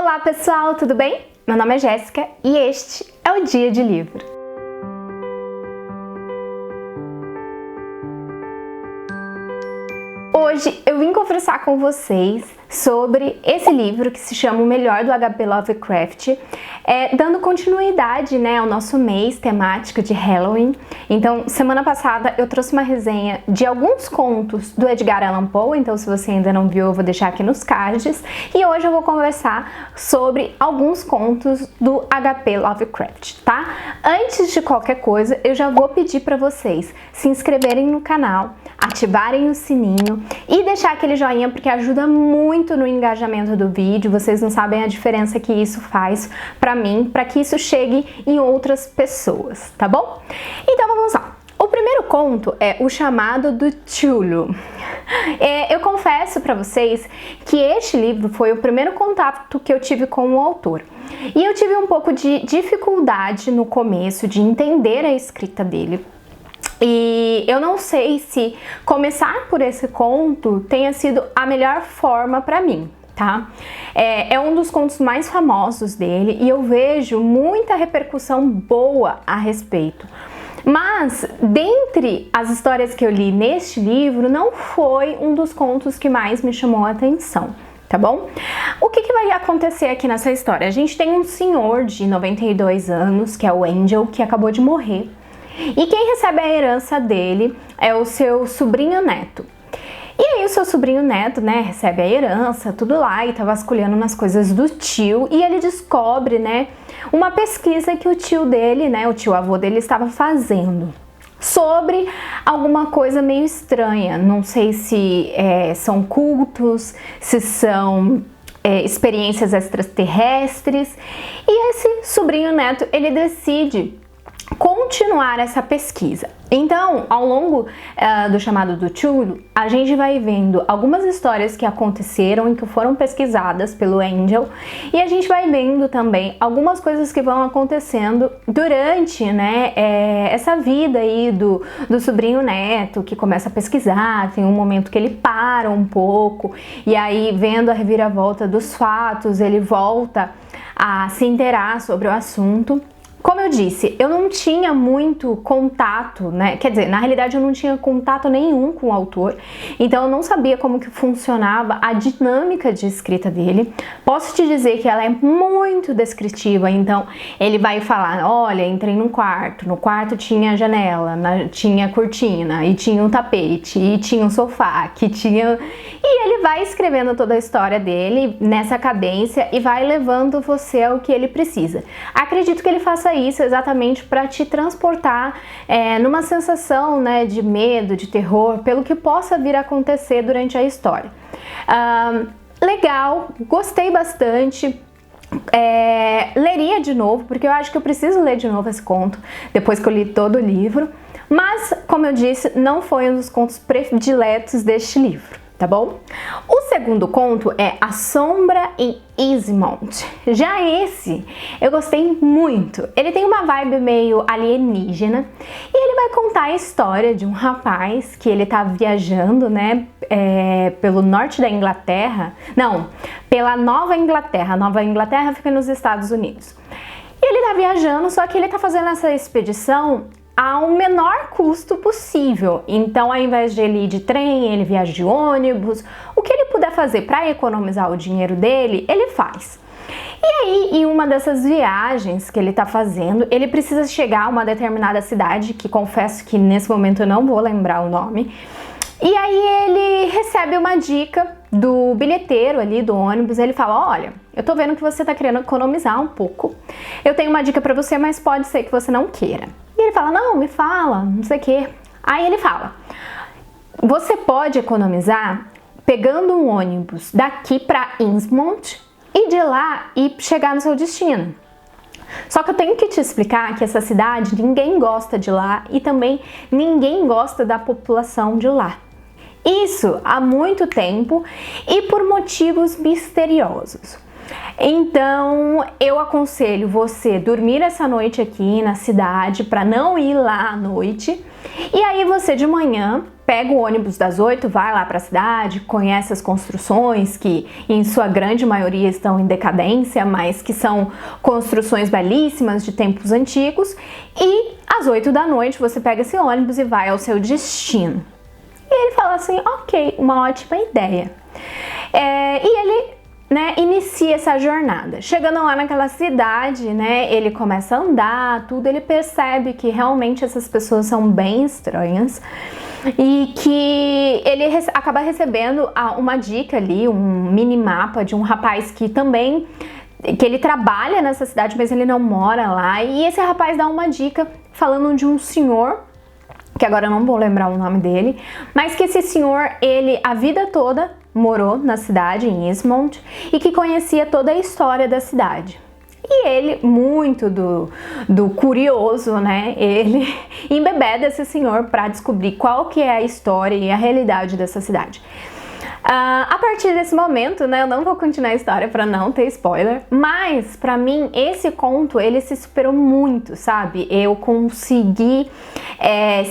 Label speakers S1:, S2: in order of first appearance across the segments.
S1: Olá pessoal, tudo bem? Meu nome é Jéssica e este é o Dia de Livro. Hoje eu vim conversar com vocês sobre esse livro que se chama O Melhor do H.P. Lovecraft, dando continuidade, ao nosso mês temático de Halloween. Então, semana passada eu trouxe uma resenha de alguns contos do Edgar Allan Poe, então se você ainda não viu eu vou deixar aqui nos cards. E hoje eu vou conversar sobre alguns contos do H.P. Lovecraft, tá? Antes de qualquer coisa, eu já vou pedir para vocês se inscreverem no canal, ativarem o sininho e deixar aquele joinha porque ajuda muito no engajamento do vídeo. Vocês não sabem a diferença que isso faz pra mim, pra que isso chegue em outras pessoas, tá bom? Então vamos lá. O primeiro conto é O Chamado do Cthulhu. Eu confesso pra vocês que este livro foi o primeiro contato que eu tive com o autor. E eu tive um pouco de dificuldade no começo de entender a escrita dele. E eu não sei se começar por esse conto tenha sido a melhor forma para mim, tá? É um dos contos mais famosos dele e eu vejo muita repercussão boa a respeito. Mas, dentre as histórias que eu li neste livro, não foi um dos contos que mais me chamou a atenção. Tá bom? O que vai acontecer aqui nessa história? A gente tem um senhor de 92 anos, que é o Angel, que acabou de morrer. E quem recebe a herança dele é o seu sobrinho neto. E aí o seu sobrinho neto, recebe a herança, tudo lá, e tá vasculhando nas coisas do tio, e ele descobre, uma pesquisa que o tio dele, o tio avô dele estava fazendo sobre alguma coisa meio estranha. Não sei se são cultos, se são experiências extraterrestres. E esse sobrinho neto, ele decide continuar essa pesquisa. Então, ao longo do Chamado do Cthulhu, a gente vai vendo algumas histórias que aconteceram e que foram pesquisadas pelo Angel, e a gente vai vendo também algumas coisas que vão acontecendo durante, essa vida aí do sobrinho neto, que começa a pesquisar. Tem um momento que ele para um pouco, e aí, vendo a reviravolta dos fatos, ele volta a se inteirar sobre o assunto. Como eu disse, eu não tinha muito contato, quer dizer, na realidade eu não tinha contato nenhum com o autor, então eu não sabia como que funcionava a dinâmica de escrita dele. Posso te dizer que ela é muito descritiva, então ele vai falar, olha, entrei num quarto, no quarto tinha janela, tinha cortina, e tinha um tapete, e tinha um sofá, E ele vai escrevendo toda a história dele nessa cadência e vai levando você ao que ele precisa. Acredito que ele faça isso exatamente para te transportar numa sensação de medo, de terror, pelo que possa vir a acontecer durante a história. Legal, gostei bastante. Leria de novo, porque eu acho que eu preciso ler de novo esse conto depois que eu li todo o livro, mas, como eu disse, não foi um dos contos prediletos deste livro. Tá bom? O segundo conto é A Sombra em Eastmont. Já esse, eu gostei muito. Ele tem uma vibe meio alienígena e ele vai contar a história de um rapaz que ele tá viajando, pelo norte da Inglaterra. Não, pela Nova Inglaterra. A Nova Inglaterra fica nos Estados Unidos. E ele tá viajando, só que ele tá fazendo essa expedição ao menor custo possível. Então, ao invés de ele ir de trem, ele viaja de ônibus. O que ele puder fazer para economizar o dinheiro dele, ele faz. E aí, em uma dessas viagens que ele tá fazendo, ele precisa chegar a uma determinada cidade, que confesso que nesse momento eu não vou lembrar o nome. E aí ele recebe uma dica do bilheteiro ali do ônibus. Ele fala, olha, eu tô vendo que você tá querendo economizar um pouco. Eu tenho uma dica pra você, mas pode ser que você não queira. E ele fala, não, me fala, não sei o quê. Aí ele fala, você pode economizar pegando um ônibus daqui pra Eastmont e de lá e chegar no seu destino. Só que eu tenho que te explicar que essa cidade, ninguém gosta de lá e também ninguém gosta da população de lá. Isso há muito tempo e por motivos misteriosos. Então, eu aconselho você dormir essa noite aqui na cidade para não ir lá à noite. E aí você de manhã pega o ônibus das 8, vai lá para a cidade, conhece as construções que em sua grande maioria estão em decadência, mas que são construções belíssimas de tempos antigos. E às 8 da noite você pega esse ônibus e vai ao seu destino. E ele fala assim, ok, uma ótima ideia. E ele, né, inicia essa jornada. Chegando lá naquela cidade, né, ele começa a andar, tudo, ele percebe que realmente essas pessoas são bem estranhas e que ele acaba recebendo uma dica ali, um mini mapa de um rapaz que também, que ele trabalha nessa cidade, mas ele não mora lá, e esse rapaz dá uma dica falando de um senhor, que agora eu não vou lembrar o nome dele, mas que esse senhor, ele a vida toda morou na cidade, em Eastmont, e que conhecia toda a história da cidade. E ele, muito do curioso, né, ele embebeda esse senhor para descobrir qual que é a história e a realidade dessa cidade. A partir desse momento, né, eu não vou continuar a história para não ter spoiler, mas para mim esse conto, ele se superou muito, sabe? Eu consegui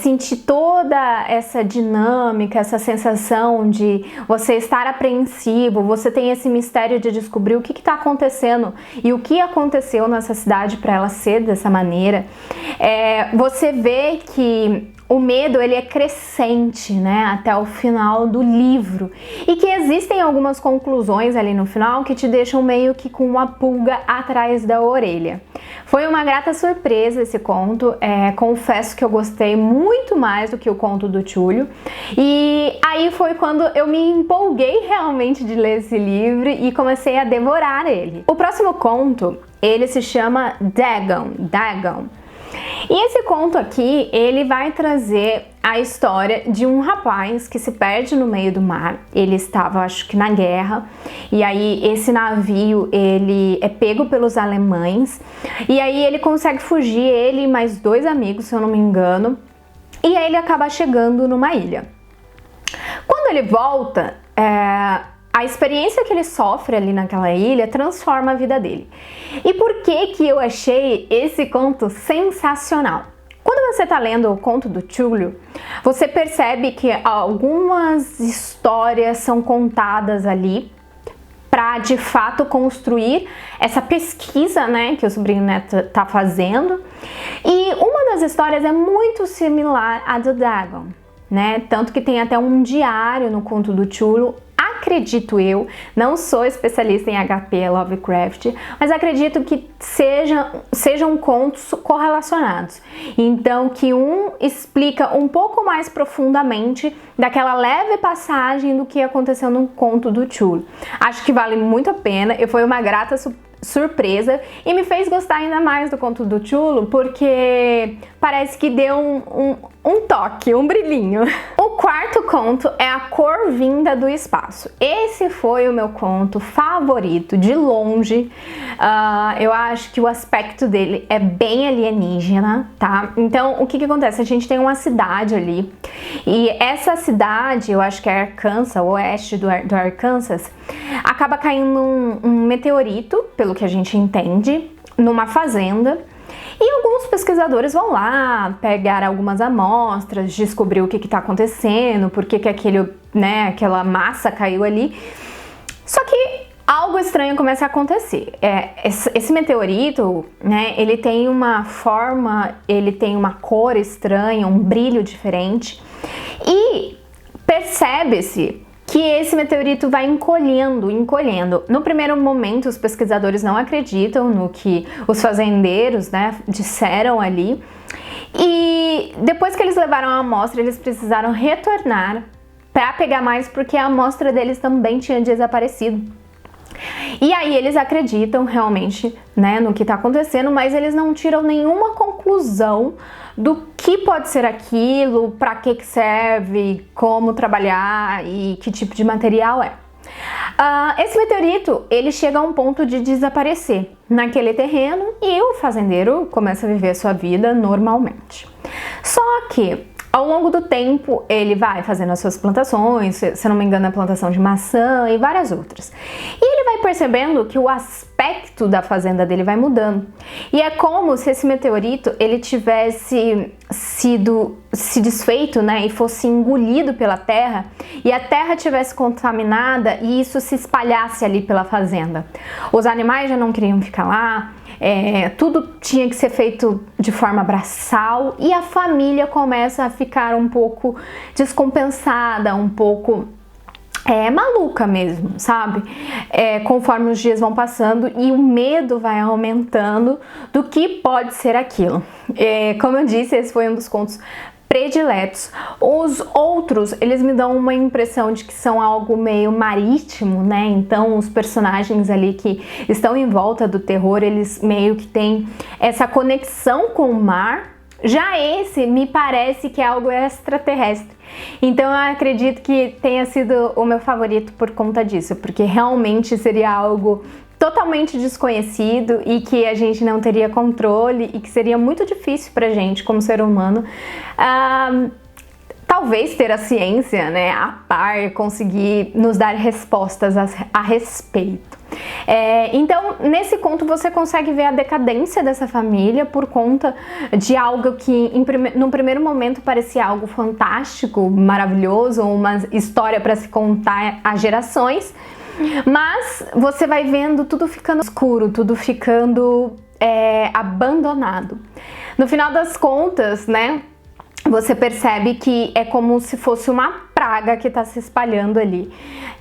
S1: sentir toda essa dinâmica, essa sensação de você estar apreensivo, você tem esse mistério de descobrir o que está acontecendo e o que aconteceu nessa cidade para ela ser dessa maneira. Você vê que o medo, ele é crescente, né, até o final do livro, e que existem algumas conclusões ali no final que te deixam meio que com uma pulga atrás da orelha. Foi uma grata surpresa esse conto, confesso que eu gostei muito mais do que o conto do Túlio, e aí foi quando eu me empolguei realmente de ler esse livro e comecei a devorar ele. O próximo conto, ele se chama Dagon. E esse conto aqui, ele vai trazer a história de um rapaz que se perde no meio do mar. Ele estava, acho que na guerra, e aí esse navio, ele é pego pelos alemães, e aí ele consegue fugir, ele e mais 2 amigos, se eu não me engano, e aí ele acaba chegando numa ilha. Quando ele volta, a experiência que ele sofre ali naquela ilha transforma a vida dele. E por que eu achei esse conto sensacional? Quando você está lendo o conto do Túlio, você percebe que algumas histórias são contadas ali para de fato construir essa pesquisa, né, que o sobrinho neto está fazendo. E uma das histórias é muito similar à do Dagon, né? Tanto que tem até um diário no conto do Túlio. Acredito eu, não sou especialista em HP Lovecraft, mas acredito que sejam contos correlacionados. Então, que um explica um pouco mais profundamente daquela leve passagem do que aconteceu no conto do Túlio. Acho que vale muito a pena, foi uma grata surpresa e me fez gostar ainda mais do conto do Túlio, porque parece que deu um toque, um brilhinho. O quarto conto é A Cor Vinda do Espaço. Esse foi o meu conto favorito, de longe. Eu acho que o aspecto dele é bem alienígena, tá? Então, o que acontece? A gente tem uma cidade ali, e essa cidade, eu acho que é Arkansas, oeste do Arkansas, acaba caindo um meteorito, pelo que a gente entende, numa fazenda. E alguns pesquisadores vão lá pegar algumas amostras, descobrir o que está acontecendo, por que aquela massa caiu ali. Só que algo estranho começa a acontecer. Esse meteorito, né, ele tem uma forma, ele tem uma cor estranha, um brilho diferente. E percebe-se que esse meteorito vai encolhendo. No primeiro momento, os pesquisadores não acreditam no que os fazendeiros, né, disseram ali. E depois que eles levaram a amostra, eles precisaram retornar para pegar mais, porque a amostra deles também tinha desaparecido. E aí eles acreditam realmente, né, no que está acontecendo, mas eles não tiram nenhuma conclusão do que pode ser aquilo, para que serve, como trabalhar e que tipo de material é. Esse meteorito, ele chega a um ponto de desaparecer naquele terreno e o fazendeiro começa a viver a sua vida normalmente. Só que Ao longo do tempo, ele vai fazendo as suas plantações, se não me engano, a plantação de maçã e várias outras. E ele vai percebendo que o aspecto da fazenda dele vai mudando. E é como se esse meteorito ele tivesse se desfeito, né, e fosse engolido pela terra, e a terra tivesse contaminada e isso se espalhasse ali pela fazenda. Os animais já não queriam ficar lá. Tudo tinha que ser feito de forma braçal e a família começa a ficar um pouco descompensada, um pouco maluca mesmo, sabe? Conforme os dias vão passando e o medo vai aumentando do que pode ser aquilo. Como eu disse, esse foi um dos contos prediletos. Os outros, eles me dão uma impressão de que são algo meio marítimo, né? Então, os personagens ali que estão em volta do terror, eles meio que têm essa conexão com o mar. Já esse me parece que é algo extraterrestre. Então, eu acredito que tenha sido o meu favorito por conta disso, porque realmente seria algo totalmente desconhecido e que a gente não teria controle e que seria muito difícil pra gente como ser humano talvez ter a ciência, né, a par, conseguir nos dar respostas a respeito. Então, nesse conto você consegue ver a decadência dessa família por conta de algo que no primeiro momento parecia algo fantástico, maravilhoso, uma história para se contar a gerações. Mas você vai vendo tudo ficando escuro, tudo ficando abandonado. No final das contas, né, você percebe que é como se fosse uma praga que está se espalhando ali.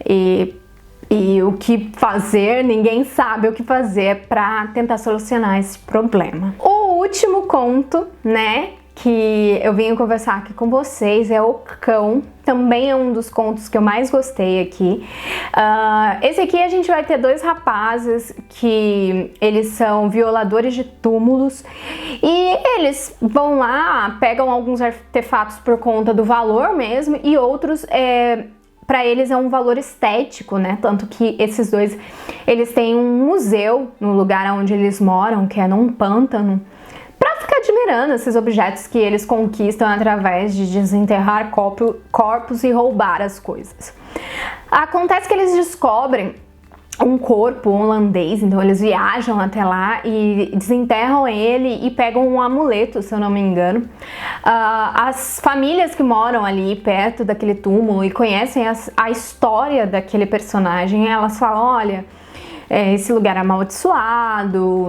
S1: E o que fazer, ninguém sabe o que fazer para tentar solucionar esse problema. O último conto, né, que eu vim conversar aqui com vocês é O Cão. Também é um dos contos que eu mais gostei aqui. Esse aqui a gente vai ter dois rapazes que eles são violadores de túmulos e eles vão lá, pegam alguns artefatos por conta do valor mesmo e outros para eles é um valor estético, né? Tanto que esses dois, eles têm um museu no lugar onde eles moram, que é num pântano, para ficar admirando esses objetos que eles conquistam através de desenterrar corpos e roubar as coisas. Acontece que eles descobrem um corpo holandês, então eles viajam até lá e desenterram ele e pegam um amuleto, se eu não me engano. As famílias que moram ali perto daquele túmulo e conhecem a história daquele personagem, elas falam, olha, esse lugar é amaldiçoado,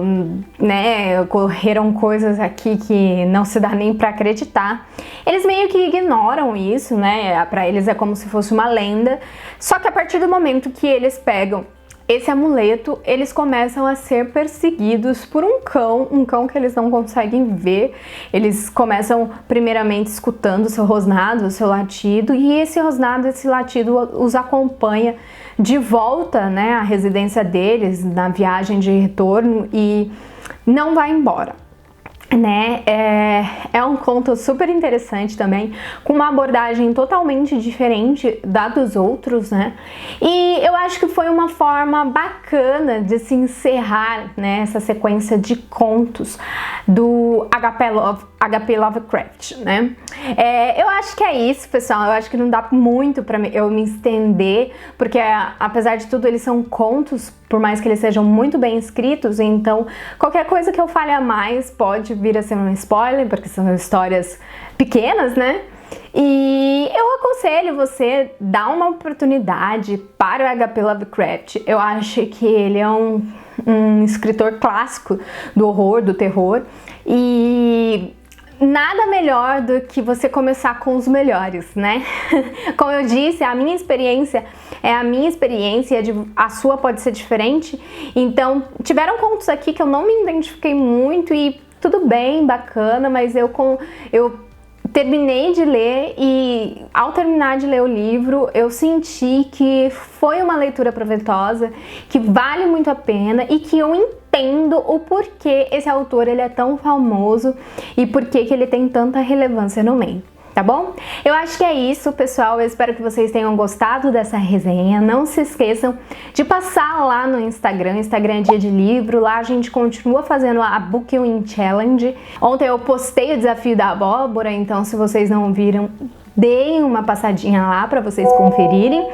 S1: né, ocorreram coisas aqui que não se dá nem para acreditar. Eles meio que ignoram isso, né, para eles é como se fosse uma lenda, só que a partir do momento que eles pegam esse amuleto, eles começam a ser perseguidos por um cão que eles não conseguem ver. Eles começam primeiramente escutando o seu rosnado, o seu latido, e esse rosnado, esse latido os acompanha de volta, né, à residência deles, na viagem de retorno, e não vai embora. Né? É um conto super interessante também, com uma abordagem totalmente diferente da dos outros, né? E eu acho que foi uma forma bacana de se encerrar, né, essa sequência de contos do HP Lovecraft, né? Eu acho que é isso, pessoal. Eu acho que não dá muito pra eu me estender, porque apesar de tudo eles são contos, por mais que eles sejam muito bem escritos, então qualquer coisa que eu fale a mais pode vir a ser um spoiler, porque são histórias pequenas, né? E eu aconselho você dar uma oportunidade para o HP Lovecraft. Eu acho que ele é um escritor clássico do horror, do terror, e nada melhor do que você começar com os melhores, né? Como eu disse, a minha experiência é a minha experiência, a sua pode ser diferente. Então, tiveram contos aqui que eu não me identifiquei muito e tudo bem, bacana, mas eu terminei de ler e ao terminar de ler o livro, eu senti que foi uma leitura proveitosa, que vale muito a pena e que eu entendo o porquê esse autor ele é tão famoso e porquê que ele tem tanta relevância no meio. Tá bom? Eu acho que é isso, pessoal. Eu espero que vocês tenham gostado dessa resenha. Não se esqueçam de passar lá no Instagram. Instagram é Dia de Livro. Lá a gente continua fazendo a Book Win Challenge. Ontem eu postei o desafio da abóbora, então se vocês não viram, deem uma passadinha lá para vocês conferirem.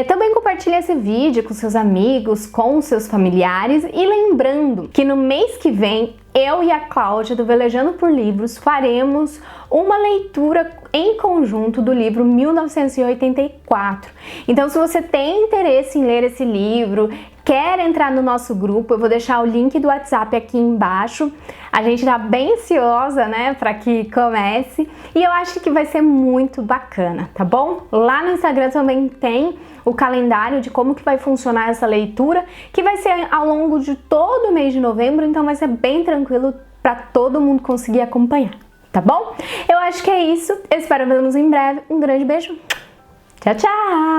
S1: Também compartilhe esse vídeo com seus amigos, com seus familiares. E lembrando que no mês que vem, eu e a Cláudia do Velejando por Livros faremos uma leitura em conjunto do livro 1984. Então, se você tem interesse em ler esse livro, quer entrar no nosso grupo, eu vou deixar o link do WhatsApp aqui embaixo. A gente tá bem ansiosa, né, para que comece, e eu acho que vai ser muito bacana, tá bom? Lá no Instagram também tem o calendário de como que vai funcionar essa leitura, que vai ser ao longo de todo o mês de novembro, então vai ser bem tranquilo para todo mundo conseguir acompanhar, tá bom? Eu acho que é isso, eu espero vê-los em breve, um grande beijo, tchau, tchau!